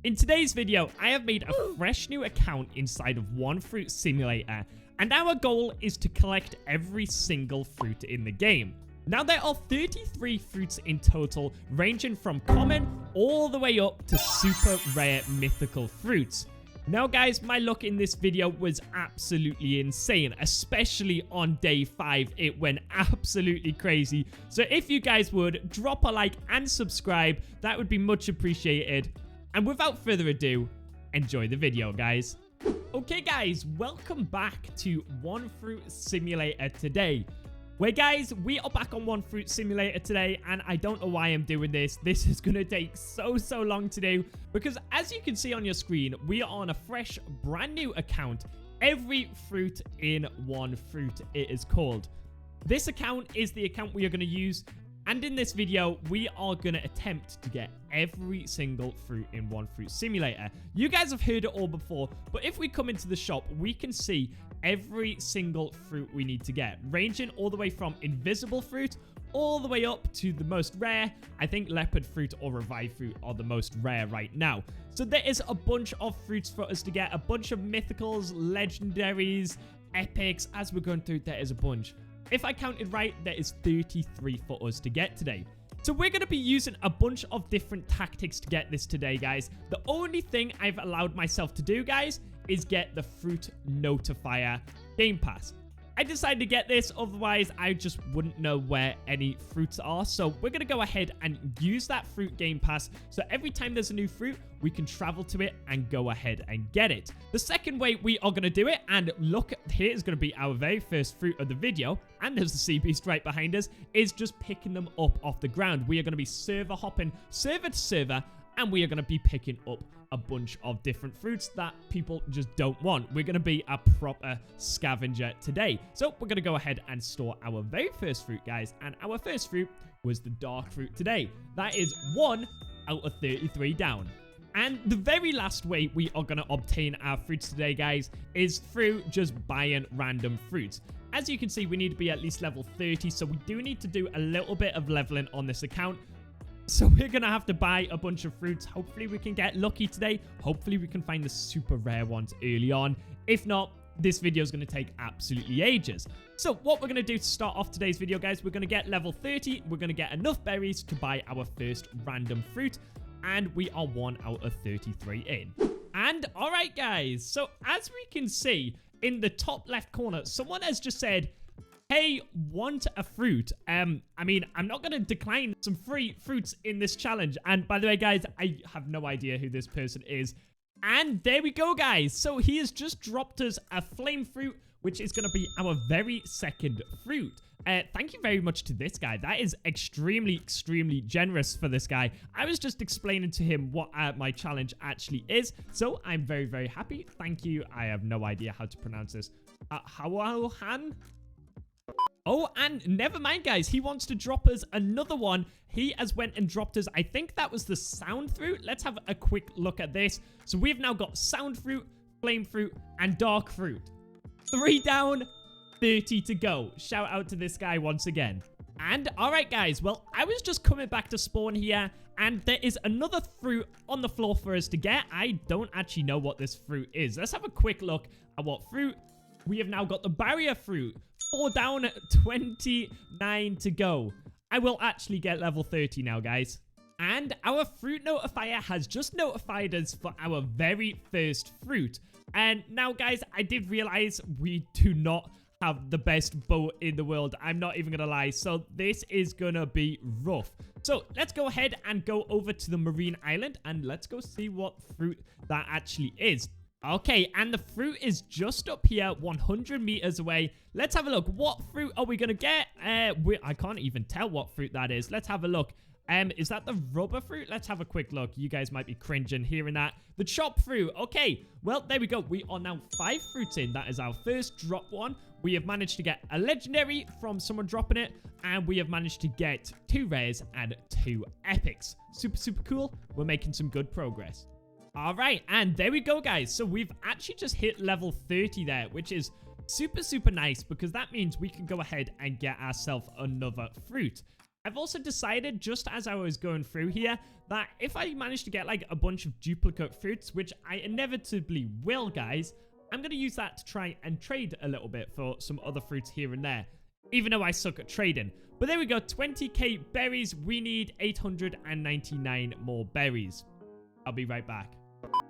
In today's video, I have made a fresh new account inside of One Fruit Simulator, and our goal is to collect every single fruit in the game. Now, there are 33 fruits in total, ranging from common all the way up to super rare mythical fruits. Now guys, my luck in this video was absolutely insane, especially on day 5. It went absolutely crazy. So if you guys would drop a like and subscribe, that would be much appreciated. And without further ado, enjoy the video, guys. Okay guys, welcome back to One Fruit Simulator today. Where guys, we are back on One Fruit Simulator today, and I don't know why I'm doing this. This is going to take so long to do, because as you can see on your screen, we are on a fresh, brand new account. Every fruit in One Fruit, it is called. This account is the account we are going to use, and in this video, we are going to attempt to get every single fruit in One Fruit Simulator. You guys have heard it all before, but if we come into the shop, we can see every single fruit we need to get, ranging all the way from invisible fruit all the way up to the most rare. I think leopard fruit or revived fruit are the most rare right now. So there is a bunch of fruits for us to get, a bunch of mythicals, legendaries, epics. As we're going through, there is a bunch. If I counted right, there is 33 for us to get today. So we're going to be using a bunch of different tactics to get this today, guys. The only thing I've allowed myself to do, guys, is get the Fruit Notifier Game Pass. I decided to get this, otherwise I just wouldn't know where any fruits are. So we're going to go ahead and use that Fruit Game Pass, so every time there's a new fruit, we can travel to it and go ahead and get it. The second way we are going to do it, and look, here is going to be our very first fruit of the video, and there's the sea beast right behind us, is just picking them up off the ground. We are going to be server hopping server to server, and we are going to be picking up a bunch of different fruits that people just don't want. We're going to be a proper scavenger today. So we're going to go ahead and store our very first fruit, guys. And our first fruit was the dark fruit today. That is 1 out of 33 down. And the very last way we are going to obtain our fruits today, guys, is through just buying random fruits. As you can see, we need to be at least level 30. So we do need to do a little bit of leveling on this account. So we're going to have to buy a bunch of fruits. Hopefully we can get lucky today. Hopefully we can find the super rare ones early on. If not, this video is going to take absolutely ages. So what we're going to do to start off today's video, guys, we're going to get level 30. We're going to get enough berries to buy our first random fruit. And we are 1 out of 33 in. And all right, guys. So as we can see in the top left corner, someone has just said, hey, want a fruit? I mean, I'm not going to decline some free fruits in this challenge. And by the way, guys, I have no idea who this person is. And there we go, guys. So he has just dropped us a flame fruit, which is going to be our very second fruit. Thank you very much to this guy. That is extremely generous for this guy. I was just explaining to him what my challenge actually is. So I'm very happy. Thank you. I have no idea how to pronounce this. Hawahan? Oh, and never mind, guys. He wants to drop us another one. He has went and dropped us, I think that was the sound fruit. Let's have a quick look at this. So we've now got sound fruit, flame fruit, and dark fruit. 3 down, 30 to go. Shout out to this guy once again. And all right, guys. Well, I was just coming back to spawn here, and there is another fruit on the floor for us to get. I don't actually know what this fruit is. Let's have a quick look at what fruit. We have now got the barrier fruit. 4 down, 29 to go. I will actually get level 30 now, guys. And our fruit notifier has just notified us for our very first fruit. And now, guys, I did realize we do not have the best bow in the world. I'm not even gonna lie. So this is gonna be rough. So let's go ahead and go over to the marine island, and let's go see what fruit that actually is. Okay, and the fruit is just up here, 100 meters away. Let's have a look. What fruit are we going to get? I can't even tell what fruit that is. Let's have a look. Is that the rubber fruit? Let's have a quick look. You guys might be cringing hearing that. The chop fruit. Okay, well, there we go. We are now 5 fruits in. That is our first drop one. We have managed to get a legendary from someone dropping it, and we have managed to get 2 rares and 2 epics. Super cool. We're making some good progress. All right, and there we go, guys. So we've actually just hit level 30 there, which is super nice, because that means we can go ahead and get ourselves another fruit. I've also decided, just as I was going through here, that if I manage to get like a bunch of duplicate fruits, which I inevitably will, guys, I'm going to use that to try and trade a little bit for some other fruits here and there, even though I suck at trading. But there we go, 20k berries. We need 899 more berries. I'll be right back.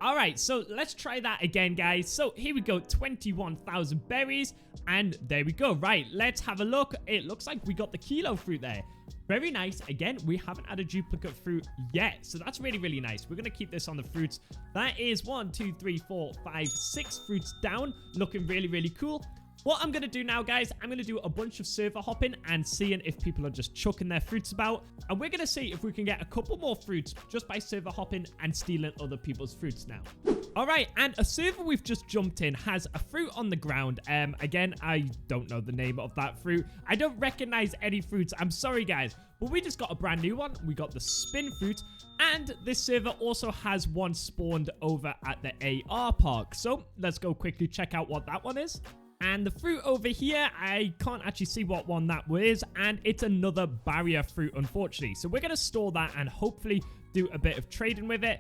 All right, so let's try that again, guys. So here we go, 21,000 berries, and there we go. Right, let's have a look. It looks like we got the kilo fruit there. Very nice. Again, we haven't had a duplicate fruit yet, so that's really, really nice. We're going to keep this on the fruits. That is 1, 2, 3, 4, 5, 6 fruits down. Looking really, really cool. What I'm going to do now, guys, I'm going to do a bunch of server hopping and seeing if people are just chucking their fruits about. And we're going to see if we can get a couple more fruits just by server hopping and stealing other people's fruits now. All right, and a server we've just jumped in has a fruit on the ground. Again, I don't know the name of that fruit. I don't recognize any fruits. I'm sorry, guys. But we just got a brand new one. We got the spin fruit. And this server also has one spawned over at the AR park. So let's go quickly check out what that one is. And the fruit over here, I can't actually see what one that is, and it's another barrier fruit, unfortunately. So we're going to store that and hopefully do a bit of trading with it.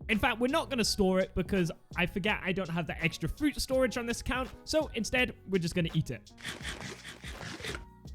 In fact, we're not going to store it because I forget I don't have the extra fruit storage on this account. So instead, we're just going to eat it.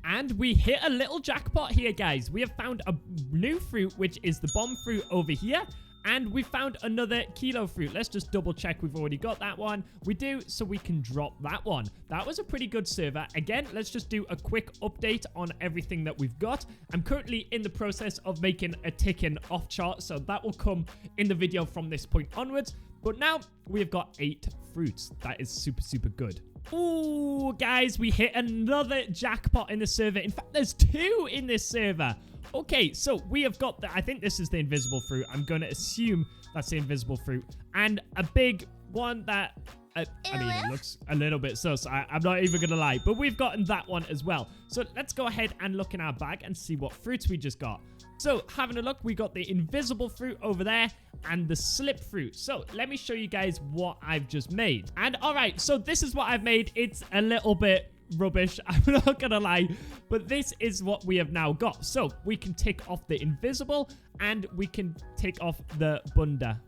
And we hit a little jackpot here, guys. We have found a new fruit, which is the bomb fruit over here. And we found another kilo fruit. Let's just double check we've already got that one. We do, so we can drop that one. That was a pretty good server. Again, let's just do a quick update on everything that we've got. I'm currently in the process of making a ticking off chart, so that will come in the video from this point onwards. But now we've got 8 fruits. That is super, super good. Ooh, guys, we hit another jackpot in the server. In fact, there's 2 in this server. Okay, so we have got the, I think this is the invisible fruit. I'm going to assume that's the invisible fruit. And a big one that, I mean, it looks a little bit sus. I'm not even going to lie. But we've gotten that one as well. So let's go ahead and look in our bag and see what fruits we just got. So having a look, we got the invisible fruit over there and the slip fruit. So let me show you guys what I've just made. And all right, so this is what I've made. It's a little bit rubbish, I'm not gonna lie, but this is what we have now got. So we can tick off the invisible and we can tick off the bunda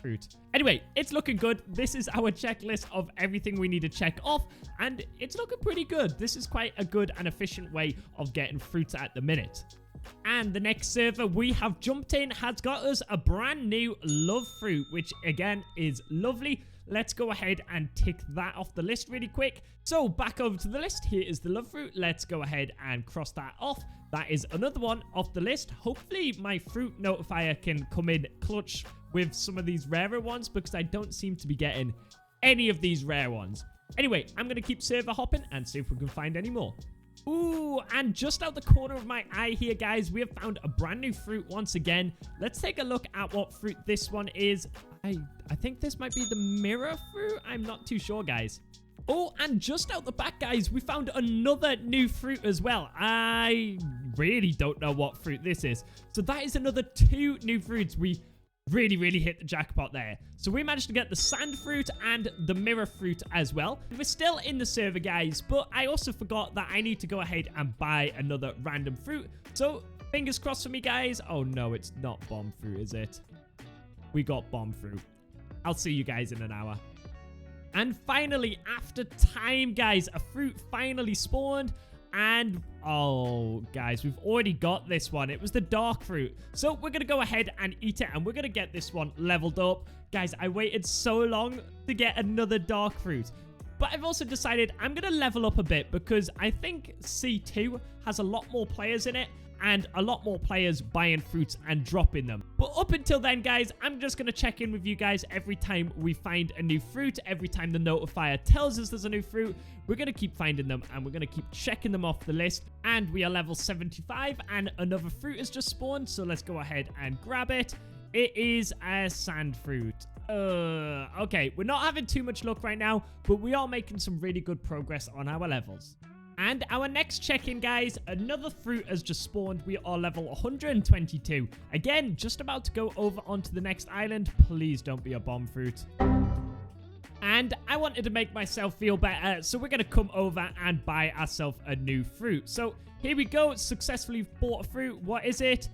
fruit. Anyway, it's looking good. This is our checklist of everything we need to check off, and it's looking pretty good. This is quite a good and efficient way of getting fruits at the minute. And the next server we have jumped in has got us a brand new love fruit, which again is lovely. Let's go ahead and tick that off the list really quick. So back over to the list. Here is the love fruit. Let's go ahead and cross that off. That is another one off the list. Hopefully my fruit notifier can come in clutch with some of these rarer ones, because I don't seem to be getting any of these rare ones. Anyway, I'm going to keep server hopping and see if we can find any more. Ooh, and just out the corner of my eye here, guys, we have found a brand new fruit once again. Let's take a look at what fruit this one is. I think this might be the mirror fruit. I'm not too sure, guys. Oh, and just out the back, guys, we found another new fruit as well. I really don't know what fruit this is. So that is another 2 new fruits. We really hit the jackpot there. So we managed to get the sand fruit and the mirror fruit as well. We're still in the server, guys, but I also forgot that I need to go ahead and buy another random fruit. So fingers crossed for me, guys. Oh no, it's not bomb fruit, is it? We got bomb fruit. I'll see you guys in an hour. And finally, after time, guys, a fruit finally spawned. And, oh, guys, we've already got this one. It was the dark fruit. So we're going to go ahead and eat it, and we're going to get this one leveled up. Guys, I waited so long to get another dark fruit. But I've also decided I'm going to level up a bit, because I think C2 has a lot more players in it, and a lot more players buying fruits and dropping them. But up until then, guys, I'm just going to check in with you guys every time we find a new fruit. Every time the notifier tells us there's a new fruit, we're going to keep finding them, and we're going to keep checking them off the list. And we are level 75, and another fruit has just spawned, so let's go ahead and grab it. It is a sand fruit. Okay, we're not having too much luck right now, but we are making some really good progress on our levels. And our next check-in, guys, another fruit has just spawned. We are level 122. Again, just about to go over onto the next island. Please don't be a bomb fruit. And I wanted to make myself feel better, so we're going to come over and buy ourselves a new fruit. So here we go. Successfully bought a fruit. What is it?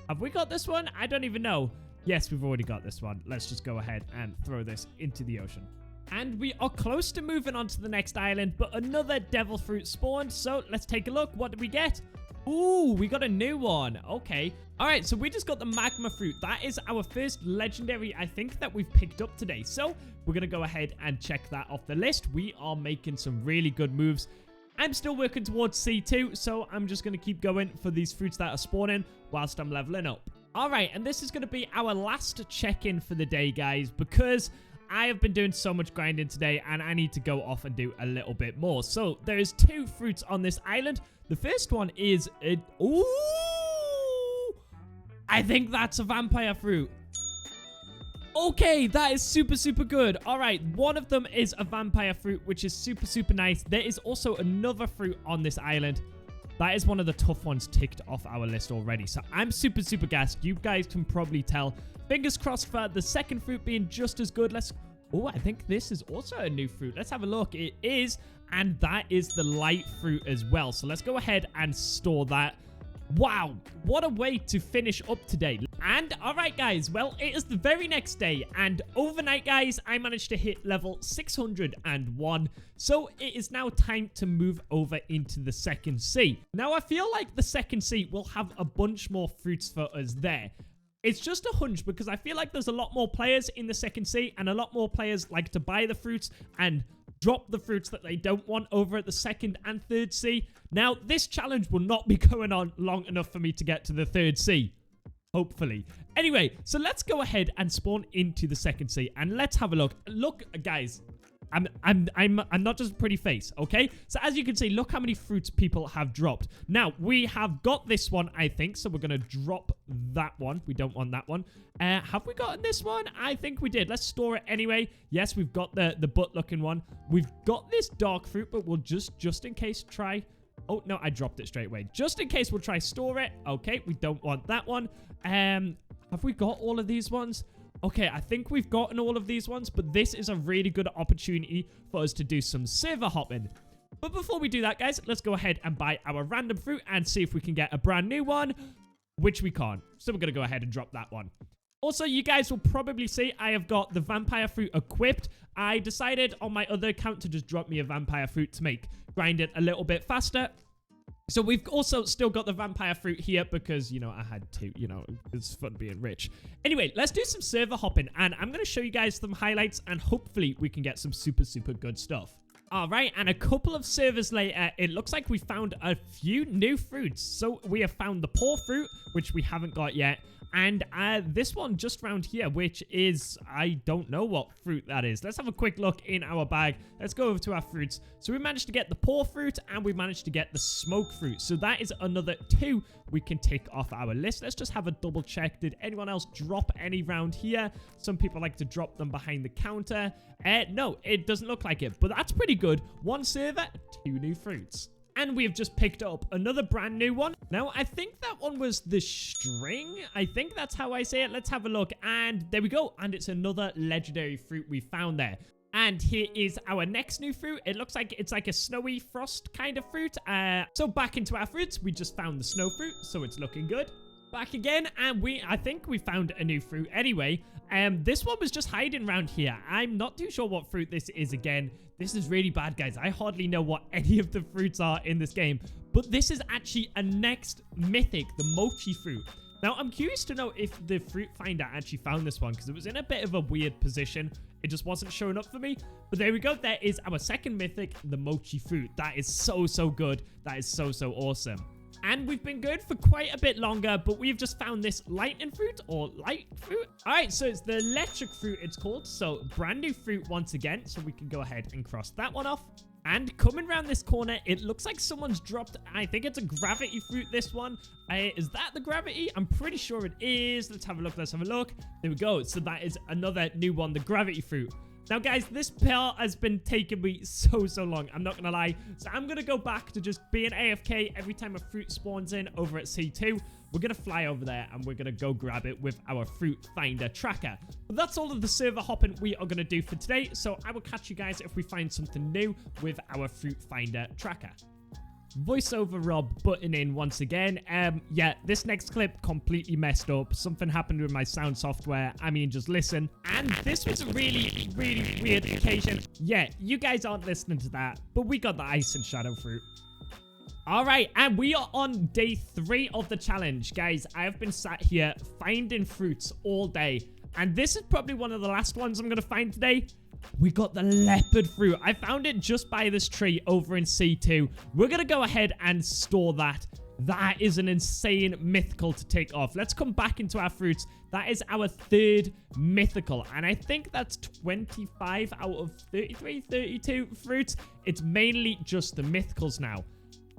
Have we got this one? I don't even know. Yes, we've already got this one. Let's just go ahead and throw this into the ocean. And we are close to moving on to the next island, but another devil fruit spawned. So let's take a look. What did we get? Ooh, we got a new one. Okay. All right, so we just got the magma fruit. That is our first legendary, I think, that we've picked up today. So we're going to go ahead and check that off the list. We are making some really good moves. I'm still working towards C2, so I'm just going to keep going for these fruits that are spawning whilst I'm leveling up. All right, and this is going to be our last check-in for the day, guys, because I have been doing so much grinding today, and I need to go off and do a little bit more. So there's 2 fruits on this island. The first one is ooh, I think that's a vampire fruit. Okay, that is super, super good. All right, one of them is a vampire fruit, which is super, super nice. There is also another fruit on this island. That is one of the tough ones ticked off our list already. So I'm super, super gassed. You guys can probably tell. Fingers crossed for the second fruit being just as good. Oh, I think this is also a new fruit. Let's have a look. It is, and that is the light fruit as well. So let's go ahead and store that. Wow, what a way to finish up today. And all right, guys, well, it is the very next day, and overnight, guys, I managed to hit level 601. So it is now time to move over into the second sea. Now, I feel like the second sea will have a bunch more fruits for us there. It's just a hunch because I feel like there's a lot more players in the second sea, and a lot more players like to buy the fruits and drop the fruits that they don't want over at the second and third sea. Now, this challenge will not be going on long enough for me to get to the third sea. Hopefully. Anyway, so let's go ahead and spawn into the second sea, and let's have a look. Look, guys, I'm not just a pretty face, okay? So as you can see, look how many fruits people have dropped. Now, we have got this one, I think, so we're going to drop that one. We don't want that one. Have we gotten this one? I think we did. Let's store it anyway. Yes, we've got the butt-looking one. We've got this dark fruit, but we'll just in case try... Oh, no, I dropped it straight away. Just in case, we'll try store it. Okay, we don't want that one. Have we got all of these ones? Okay, I think we've gotten all of these ones, but this is a really good opportunity for us to do some server hopping. But before we do that, guys, let's go ahead and buy our random fruit and see if we can get a brand new one, which we can't. So we're going to go ahead and drop that one. Also, you guys will probably see I have got the vampire fruit equipped. I decided on my other account to just drop me a vampire fruit to make grinding a little bit faster. So we've also still got the vampire fruit here because, you know, I had to, you know, it's fun being rich. Anyway, let's do some server hopping, and I'm going to show you guys some highlights, and hopefully we can get some super, super good stuff. All right, and a couple of servers later, it looks like we found a few new fruits. So we have found the poor fruit, which we haven't got yet. And this one just round here, which is, I don't know what fruit that is. Let's have a quick look in our bag. Let's go over to our fruits. So we managed to get the poor fruit, and we managed to get the smoke fruit. So that is another 2 we can tick off our list. Let's just have a double check. Did anyone else drop any round here? Some people like to drop them behind the counter. No, it doesn't look like it, but that's pretty good. 1 server, 2 new fruits. And we have just picked up another brand new one. Now, I think that one was the string. I think that's how I say it. Let's have a look. And there we go. And it's another legendary fruit we found there. And here is our next new fruit. It looks like it's like a snowy frost kind of fruit. So back into our fruits. We just found the snow fruit, so it's looking good. Back again, and I think we found a new fruit anyway. This one was just hiding around here. I'm not too sure what fruit this is again. This is really bad, guys. I hardly know what any of the fruits are in this game. But this is actually a next mythic, the mochi fruit. Now, I'm curious to know if the fruit finder actually found this one, because it was in a bit of a weird position. It just wasn't showing up for me. But there we go. There is our second mythic, the mochi fruit. That is so, so good. That is so, so awesome. And we've been good for quite a bit longer, but we've just found this lightning fruit or light fruit. All right, so it's the electric fruit it's called. So brand new fruit once again. So we can go ahead and cross that one off. And coming around this corner, it looks like someone's dropped, I think it's a gravity fruit, this one. Is that the gravity? I'm pretty sure it is. Let's have a look. Let's have a look. There we go. So that is another new one, the gravity fruit. Now, guys, this part has been taking me so long. I'm not going to lie. So I'm going to go back to just being AFK every time a fruit spawns in over at C2. We're going to fly over there and we're going to go grab it with our fruit finder tracker. But that's all of the server hopping we are going to do for today. So I will catch you guys if we find something new with our fruit finder tracker. Voiceover Rob butting in once again. Yeah, this next clip completely messed up. Something happened with my sound software. I mean, just listen. And this was a really weird occasion. Yeah, you guys aren't listening to that, but we got the ice and shadow fruit. All right, and we are on day 3 of the challenge. Guys, I have been sat here finding fruits all day, and this is probably one of the last ones I'm going to find today. We got the leopard fruit. I found it just by this tree over in C2. We're going to go ahead and store that. That is an insane mythical to take off. Let's come back into our fruits. That is our 3rd mythical. And I think that's 25 out of 33, 32 fruits. It's mainly just the mythicals now.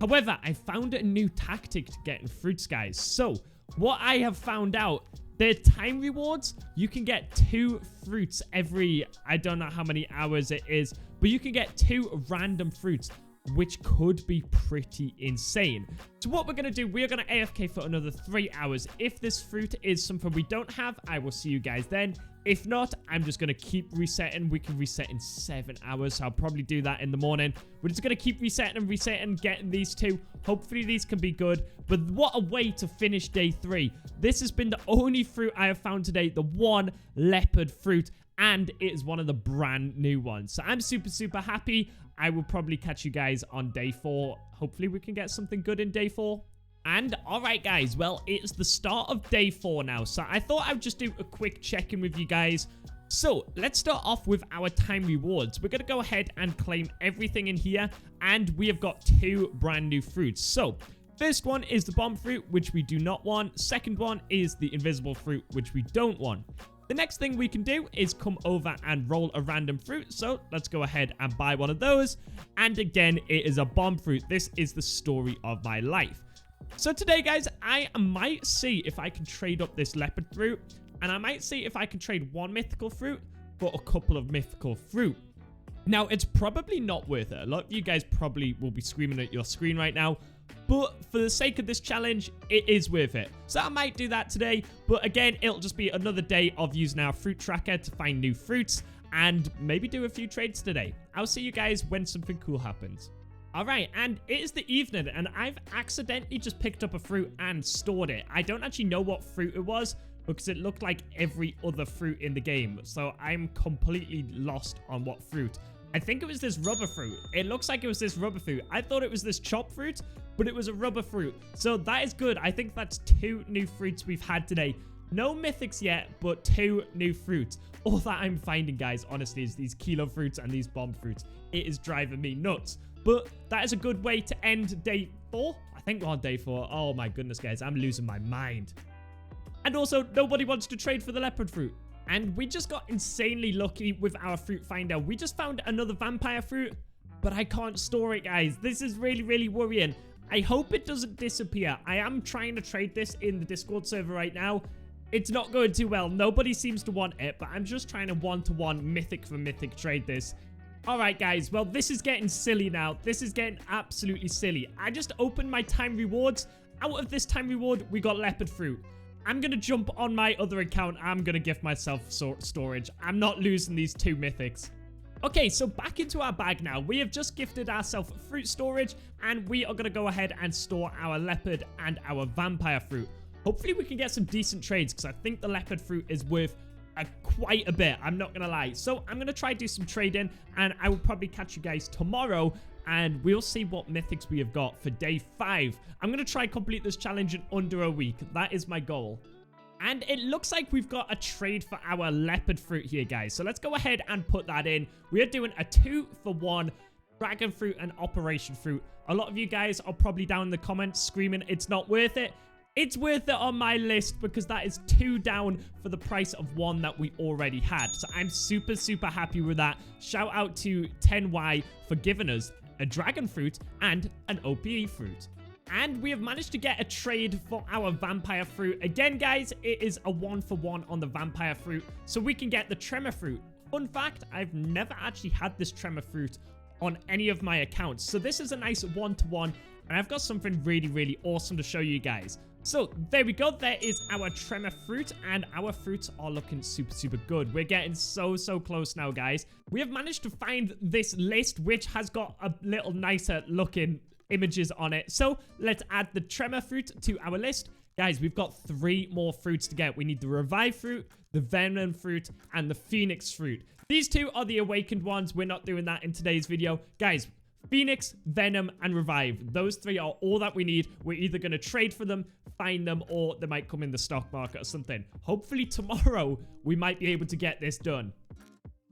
However, I found a new tactic to getting fruits, guys. So, what I have found out, the time rewards, you can get 2 fruits every, I don't know how many hours it is, but you can get 2 random fruits, which could be pretty insane. So what we're going to do, we are going to AFK for another 3 hours. If this fruit is something we don't have, I will see you guys then. If not, I'm just going to keep resetting. We can reset in 7 hours, so I'll probably do that in the morning. We're just going to keep resetting, getting these 2. Hopefully these can be good, but what a way to finish day 3. This has been the only fruit I have found today, the one leopard fruit, and it is one of the brand new ones. So I'm super happy. I will probably catch you guys on day 4. Hopefully we can get something good in day 4. And alright guys, well, it's the start of day 4 now, so I thought I'd just do a quick check-in with you guys. So, let's start off with our time rewards. We're going to go ahead and claim everything in here, and we have got 2 brand new fruits. So, first one is the bomb fruit, which we do not want. Second one is the invisible fruit, which we don't want. The next thing we can do is come over and roll a random fruit. So let's go ahead and buy one of those. And again, it is a bomb fruit. This is the story of my life. So today, guys, I might see if I can trade up this leopard fruit. And I might see if I can trade 1 mythical fruit for a couple of mythical fruit. Now, it's probably not worth it. A lot of you guys probably will be screaming at your screen right now. But for the sake of this challenge, it is worth it. So I might do that today. But again, it'll just be another day of using our fruit tracker to find new fruits. And maybe do a few trades today. I'll see you guys when something cool happens. Alright, and it is the evening. And I've accidentally just picked up a fruit and stored it. I don't actually know what fruit it was, because it looked like every other fruit in the game. So I'm completely lost on what fruit. I think it was this rubber fruit. It looks like it was this rubber fruit. I thought it was this chop fruit, but it was a rubber fruit. So that is good. I think that's 2 new fruits we've had today. No mythics yet, but 2 new fruits. All that I'm finding, guys, honestly, is these kilo fruits and these bomb fruits. It is driving me nuts. But that is a good way to end day 4. I think we're on day 4. Oh my goodness, guys. I'm losing my mind. And also, nobody wants to trade for the leopard fruit. And we just got insanely lucky with our fruit finder. We just found another vampire fruit, but I can't store it, guys. This is really worrying. I hope it doesn't disappear. I am trying to trade this in the Discord server right now. It's not going too well. Nobody seems to want it, but I'm just trying to one-to-one mythic for mythic trade this. Alright, guys. Well, this is getting silly now. This is getting absolutely silly. I just opened my time rewards. Out of this time reward, we got leopard fruit. I'm going to jump on my other account. I'm going to gift myself storage. I'm not losing these 2 mythics. Okay, so back into our bag now. We have just gifted ourselves fruit storage, and we are going to go ahead and store our leopard and our vampire fruit. Hopefully, we can get some decent trades, because I think the leopard fruit is worth quite a bit. I'm not going to lie. So I'm going to try do some trading, and I will probably catch you guys tomorrow. And we'll see what mythics we have got for day 5. I'm going to try complete this challenge in under a week. That is my goal. And it looks like we've got a trade for our leopard fruit here, guys. So let's go ahead and put that in. We are doing a 2-for-1 dragon fruit and operation fruit. A lot of you guys are probably down in the comments screaming it's not worth it. It's worth it on my list because that is 2 down for the price of 1 that we already had. So I'm super happy with that. Shout out to 10Y for giving us a dragon fruit and an OPE fruit. And we have managed to get a trade for our vampire fruit. Again, guys, it is a 1-for-1 on the vampire fruit. So we can get the tremor fruit, fun fact, I've never actually had this tremor fruit on any of my accounts. So this is a nice one-to-one, and I've got something really, really awesome to show you guys. So there we go. There is our tremor fruit, and our fruits are looking super, super good. We're getting so close now, guys. We have managed to find this list, which has got a little nicer looking images on it. So let's add the tremor fruit to our list. Guys, we've got 3 more fruits to get. We need the revive fruit, the venom fruit, and the phoenix fruit. These 2 are the awakened ones. We're not doing that in today's video. Guys, Phoenix, Venom, and Revive. Those 3 are all that we need. We're either going to trade for them, find them, or they might come in the stock market or something. Hopefully tomorrow, we might be able to get this done.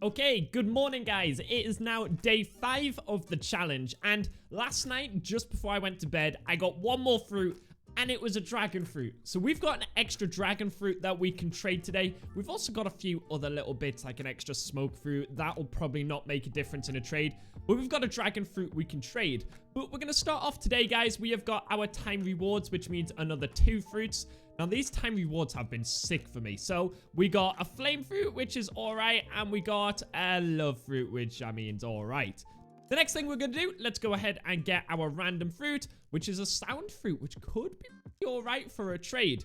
Okay, good morning, guys. It is now day 5 of the challenge. And last night, just before I went to bed, I got 1 more fruit, and it was a dragon fruit. So we've got an extra dragon fruit that we can trade today. We've also got a few other little bits, like an extra smoke fruit. That will probably not make a difference in a trade, but we've got a dragon fruit we can trade. But we're going to start off today, guys. We have got our time rewards, which means another 2 fruits. Now, these time rewards have been sick for me. So we got a flame fruit, which is all right, and we got a love fruit, which I mean is all right. The next thing we're going to do, let's go ahead and get our random fruit, which is a sound fruit, which could be all right for a trade.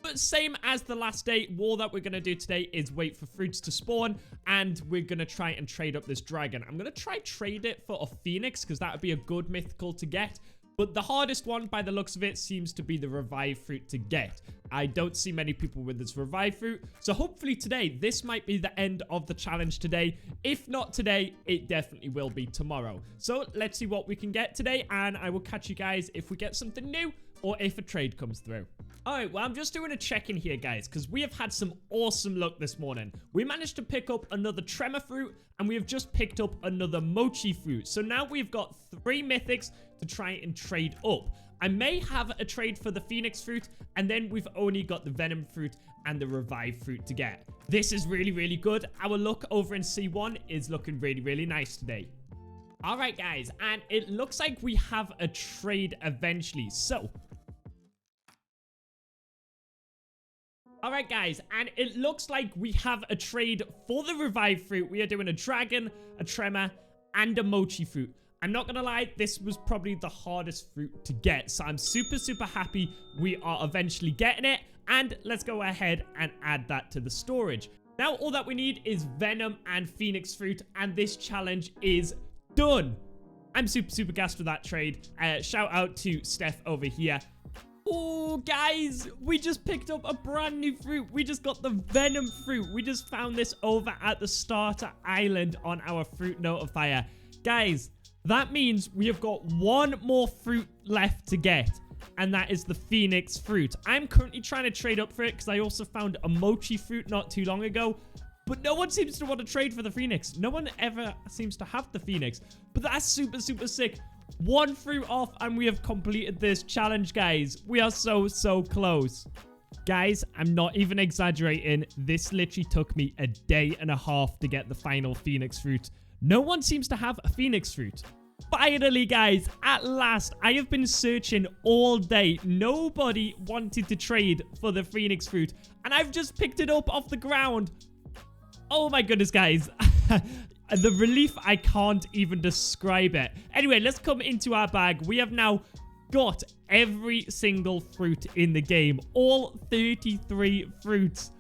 But same as the last day, all that we're going to do today is wait for fruits to spawn, and we're going to try and trade up this dragon. I'm going to try trade it for a phoenix, because that would be a good mythical to get. But the hardest one, by the looks of it, seems to be the revive fruit to get. I don't see many people with this revive fruit. So hopefully today, this might be the end of the challenge today. If not today, it definitely will be tomorrow. So let's see what we can get today. And I will catch you guys if we get something new or if a trade comes through. All right, well, I'm just doing a check-in here, guys, because we have had some awesome luck this morning. We managed to pick up another tremor fruit, and we have just picked up another mochi fruit. So now we've got 3 mythics to try and trade up. I may have a trade for the phoenix fruit, and then we've only got the venom fruit and the revive fruit to get. This is really, really good. Our luck over in C1 is looking really, really nice today. All right, guys, and it looks like we have a trade eventually. So alright, guys, and it looks like we have a trade for the revive fruit. We are doing a dragon, a tremor, and a mochi fruit. I'm not gonna lie, this was probably the hardest fruit to get, so I'm super, super happy we are eventually getting it. And let's go ahead and add that to the storage. Now, all that we need is venom and phoenix fruit, and this challenge is done. I'm super, super gassed with that trade. Shout out to Steph over here. Oh, guys, we just picked up a brand new fruit. We just got the venom fruit. We just found this over at the starter island on our fruit notifier. Guys, that means we have got 1 more fruit left to get, and that is the phoenix fruit. I'm currently trying to trade up for it because I also found a mochi fruit not too long ago, but no one seems to want to trade for the phoenix. No one ever seems to have the phoenix, but that's super, super sick. 1 fruit off, and we have completed this challenge, guys. We are so, so close. Guys, I'm not even exaggerating. This literally took me a day and a half to get the final phoenix fruit. No one seems to have a phoenix fruit. Finally, guys, at last, I have been searching all day. Nobody wanted to trade for the phoenix fruit, and I've just picked it up off the ground. Oh my goodness, guys. The relief, I can't even describe it. Anyway, let's come into our bag. We have now got every single fruit in the game. All 33 fruits.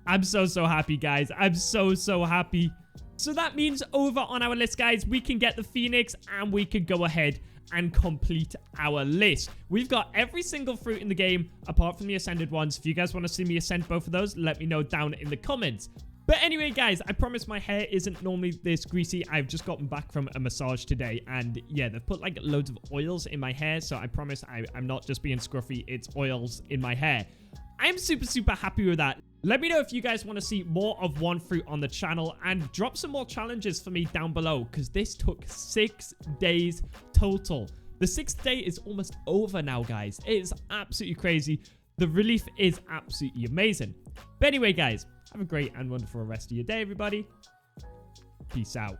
I'm so, so happy, guys. I'm so, so happy. So that means over on our list, guys, we can get the phoenix and we can go ahead and complete our list. We've got every single fruit in the game apart from the ascended ones. If you guys want to see me ascend both of those, let me know down in the comments. But anyway, guys, I promise my hair isn't normally this greasy. I've just gotten back from a massage today, and yeah, they've put like loads of oils in my hair, so I promise I'm not just being scruffy, it's oils in my hair. I'm super, super happy with that. Let me know if you guys want to see more of one fruit on the channel, and drop some more challenges for me down below, because this took 6 days total. The 6th day is almost over now, guys. It is absolutely crazy. The relief is absolutely amazing. But anyway, guys, have a great and wonderful rest of your day, everybody. Peace out.